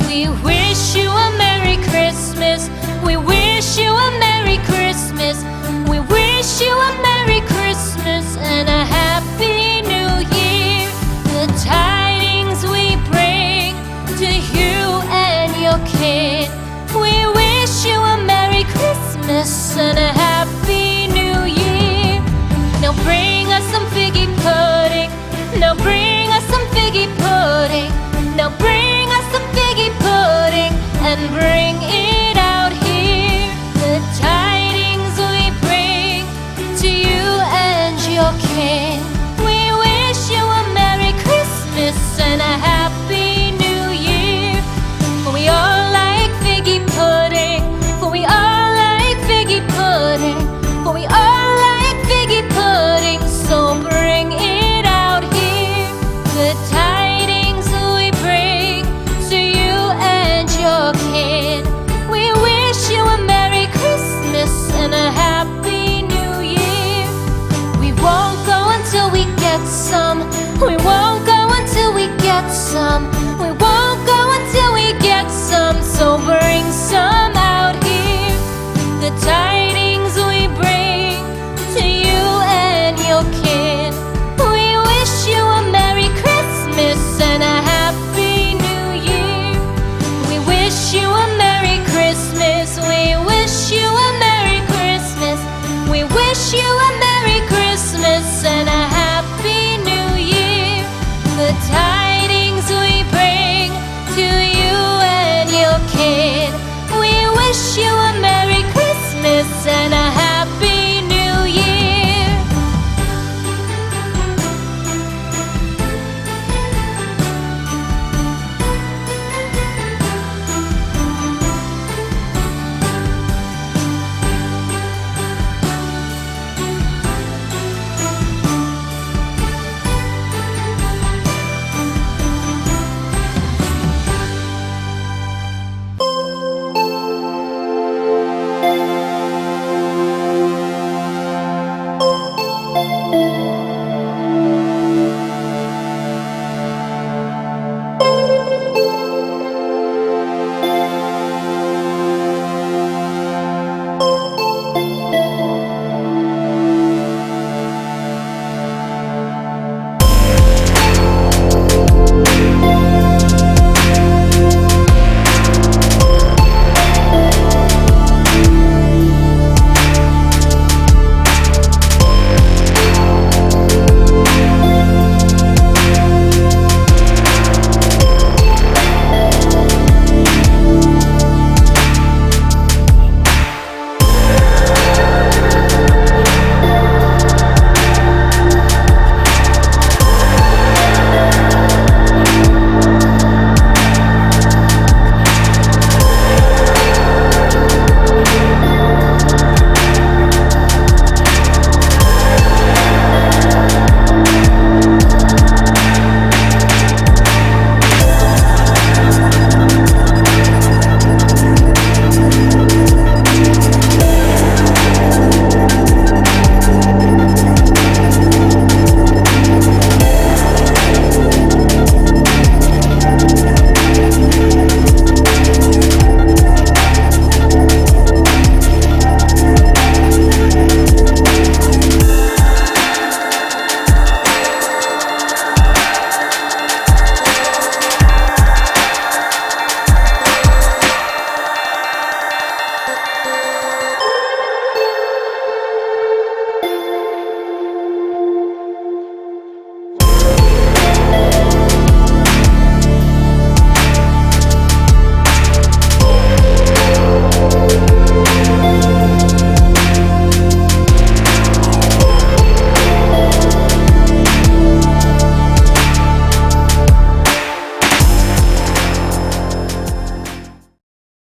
We wish you a Merry Christmas. We wish you a Merry Christmas. We wish you a Merry Christmas and a Happy New Year. The tidings we bring to you and your kid. We wish you a Merry Christmas and a Happy New Year. Now bring us some figgy pudding. Now bring us some figgy pudding. Now bring us some figgy pudding and bring it out here. The tidings we bring to you and your kin. We wish you a Merry Christmas and a Happy New Year. For we all like figgy pudding. For we all like figgy pudding. For we all like figgy pudding. So bring it out here. The tidings we bring to you and your kid. We wish you a Merry Christmas and a Happy New Year. We won't go until we get some. We won't go until we get some. We won't go until we get some. So bring some out here. The tidings we bring to you and your kid. We wish you a Merry Christmas and a Happy New Year. We wish you a Merry Christmas. We wish you a Merry Christmas. We wish you a Merry Christmas and a Happy New Year. The tidings we bring to you and your kid. We wish you a Merry Christmas and a Happy New Year.